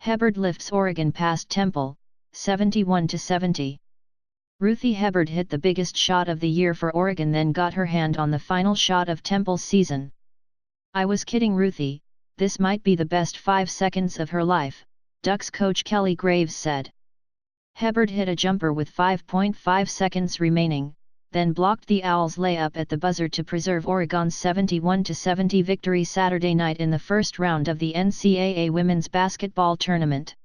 Hebard lifts Oregon past Temple, 71-70. Ruthie Hebard hit the biggest shot of the year for Oregon, then got her hand on the final shot of Temple's season. "I was kidding Ruthie, this might be the best 5 seconds of her life," Ducks coach Kelly Graves said. Hebard hit a jumper with 5.5 seconds remaining, then blocked the Owls' layup at the buzzer to preserve Oregon's 71-70 victory Saturday night in the first round of the NCAA women's basketball tournament.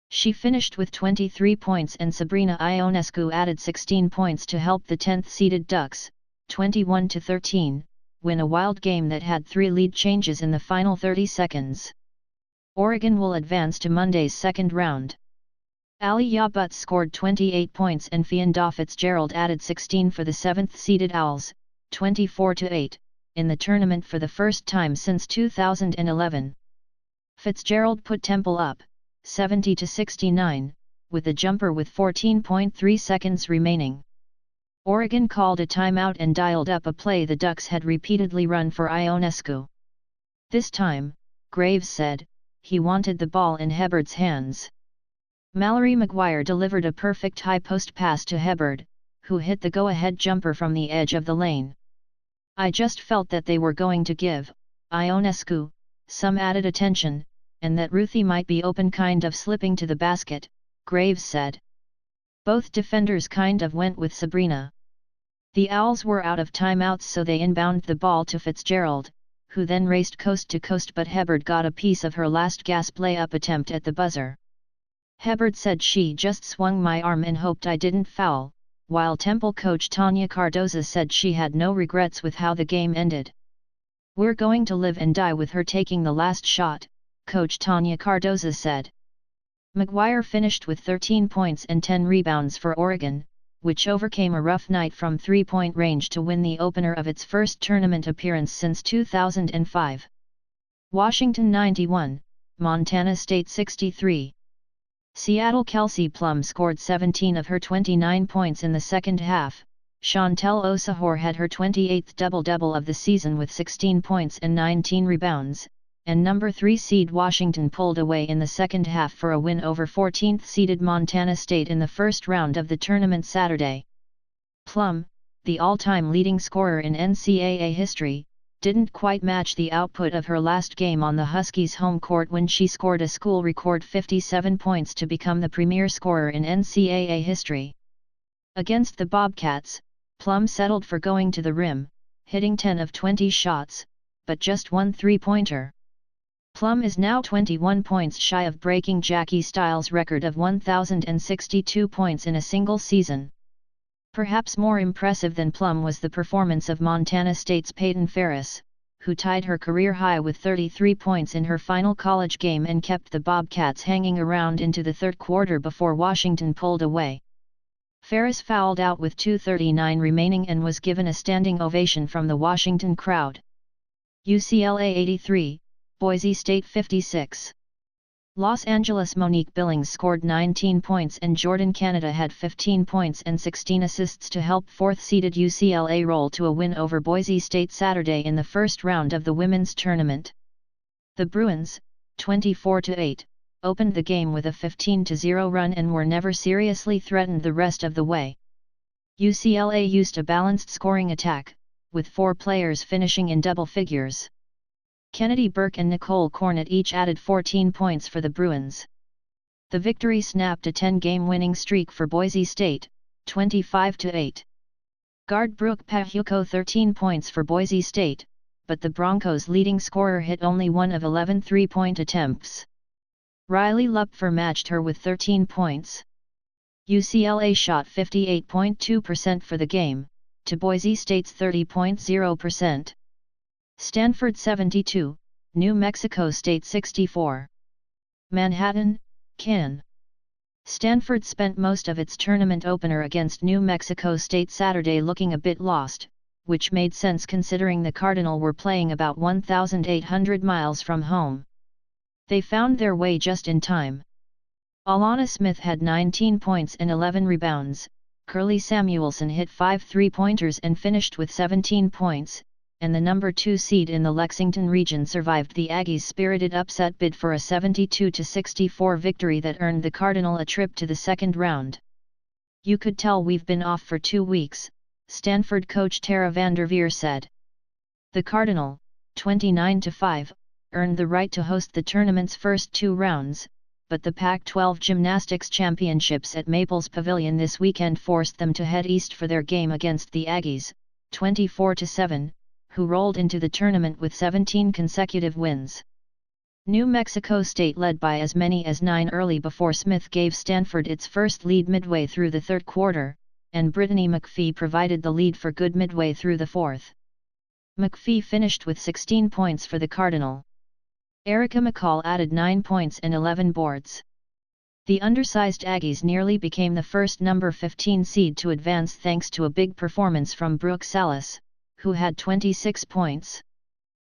She finished with 23 points and Sabrina Ionescu added 16 points to help the 10th-seeded Ducks, 21-13, win a wild game that had 3 lead changes in the final 30 seconds. Oregon will advance to Monday's second round. Aliyah Butts scored 28 points and Fianna Fitzgerald added 16 for the 7th-seeded Owls, 24-8, in the tournament for the first time since 2011. Fitzgerald put Temple up, 70-69, with a jumper with 14.3 seconds remaining. Oregon called a timeout and dialed up a play the Ducks had repeatedly run for Ionescu. This time, Graves said, he wanted the ball in Hebard's hands. Mallory McGuire delivered a perfect high-post pass to Hebard, who hit the go-ahead jumper from the edge of the lane. "I just felt that they were going to give Ionescu some added attention, and that Ruthie might be open, kind of slipping to the basket," Graves said. "Both defenders kind of went with Sabrina. The Owls were out of timeouts, so they inbounded the ball to Fitzgerald, who then raced coast to coast, but Hebard got a piece of her last gasp layup attempt at the buzzer. Hebard said, she just swung my arm and hoped I didn't foul, while Temple coach Tanya Cardoza said she had no regrets with how the game ended. We're going to live and die with her taking the last shot, coach Tanya Cardoza said. McGuire finished with 13 points and 10 rebounds for Oregon, which overcame a rough night from three-point range to win the opener of its first tournament appearance since 2005. Washington 91, Montana State 63. Seattle Kelsey Plum scored 17 of her 29 points in the second half. Chantel Osahor had her 28th double-double of the season with 16 points and 19 rebounds, and number 3 seed Washington pulled away in the second half for a win over 14th seeded Montana State in the first round of the tournament Saturday. Plum, the all-time leading scorer in NCAA history, didn't quite match the output of her last game on the Huskies' home court when she scored a school record 57 points to become the premier scorer in NCAA history. Against the Bobcats, Plum settled for going to the rim, hitting 10 of 20 shots, but just one three-pointer. Plum is now 21 points shy of breaking Jackie Stiles' record of 1,062 points in a single season. Perhaps more impressive than Plum was the performance of Montana State's Peyton Ferris, who tied her career high with 33 points in her final college game and kept the Bobcats hanging around into the third quarter before Washington pulled away. Ferris fouled out with 2:39 remaining and was given a standing ovation from the Washington crowd. UCLA 83, Boise State 56. Los Angeles Monique Billings scored 19 points and Jordan Canada had 15 points and 16 assists to help 4th-seeded UCLA roll to a win over Boise State Saturday in the first round of the women's tournament. The Bruins, 24-8, opened the game with a 15-0 run and were never seriously threatened the rest of the way. UCLA used a balanced scoring attack, with 4 players finishing in double figures. Kennedy Burke and Nicole Cornett each added 14 points for the Bruins. The victory snapped a 10-game winning streak for Boise State, 25-8. Guard Brooke Pahuco 13 points for Boise State, but the Broncos' leading scorer hit only 1 of 11 three-point attempts. Riley Lupfer matched her with 13 points. UCLA shot 58.2% for the game, to Boise State's 30.0%. Stanford 72, New Mexico State 64. Manhattan, Ken. Stanford spent most of its tournament opener against New Mexico State Saturday looking a bit lost, which made sense considering the Cardinal were playing about 1,800 miles from home. They found their way just in time. Alana Smith had 19 points and 11 rebounds, Curly Samuelson hit 5 three-pointers and finished with 17 points, and the number 2 seed in the Lexington region survived the Aggies' spirited upset bid for a 72-64 victory that earned the Cardinal a trip to the second round. "You could tell we've been off for 2 weeks, Stanford coach Tara Vanderveer said. The Cardinal, 29-5, earned the right to host the tournament's first 2 rounds, but the Pac-12 Gymnastics Championships at Maples Pavilion this weekend forced them to head east for their game against the Aggies, 24-7, who rolled into the tournament with 17 consecutive wins. New Mexico State led by as many as 9 early before Smith gave Stanford its first lead midway through the third quarter, and Brittany McPhee provided the lead for good midway through the fourth. McPhee finished with 16 points for the Cardinal. Erica McCall added 9 points and 11 boards. The undersized Aggies nearly became the first number 15 seed to advance thanks to a big performance from Brooke Salas, who had 26 points.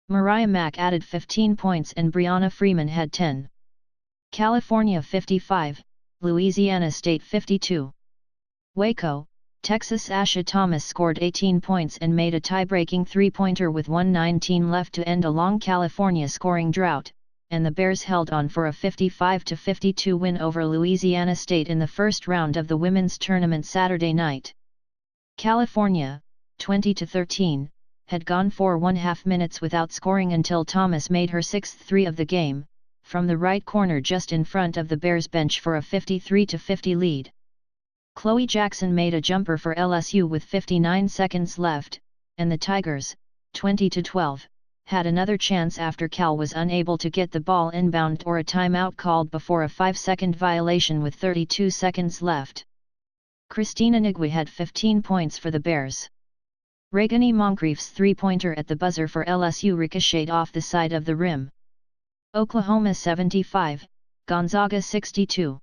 Mariah Mack added 15 points and Brianna Freeman had 10. California 55, Louisiana State 52. Waco, Texas. Asha Thomas scored 18 points and made a tie-breaking three-pointer with 1:19 left to end a long California scoring drought, and the Bears held on for a 55-52 win over Louisiana State in the first round of the women's tournament Saturday night. California, 20-13, had gone for 1/2 minutes without scoring until Thomas made her 6th three of the game, from the right corner just in front of the Bears bench for a 53-50 lead. Chloe Jackson made a jumper for LSU with 59 seconds left, and the Tigers, 20-12, had another chance after Cal was unable to get the ball inbound or a timeout called before a 5-second violation with 32 seconds left. Christina Nigwi had 15 points for the Bears. Regani Moncrief's three-pointer at the buzzer for LSU ricocheted off the side of the rim. Oklahoma 75, Gonzaga 62.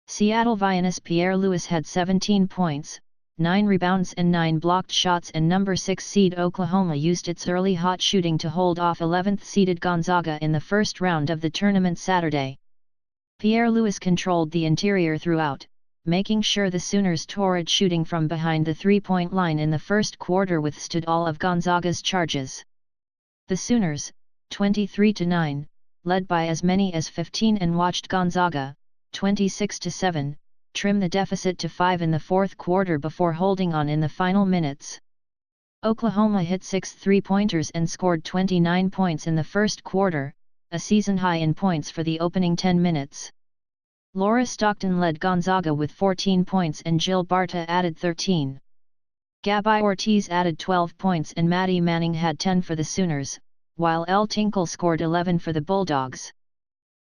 Seattle Vianis Pierre-Louis had 17 points, 9 rebounds and 9 blocked shots, and number 6 seed Oklahoma used its early hot shooting to hold off 11th-seeded Gonzaga in the first round of the tournament Saturday. Pierre-Louis controlled the interior throughout, making sure the Sooners' torrid shooting from behind the three-point line in the first quarter withstood all of Gonzaga's charges. The Sooners, 23-9, led by as many as 15 and watched Gonzaga, 26-7, trim the deficit to 5 in the fourth quarter before holding on in the final minutes. Oklahoma hit 6 three-pointers and scored 29 points in the first quarter, a season high in points for the opening 10 minutes. Laura Stockton led Gonzaga with 14 points and Jill Barta added 13. Gabby Ortiz added 12 points and Maddie Manning had 10 for the Sooners, while Elle Tinkle scored 11 for the Bulldogs.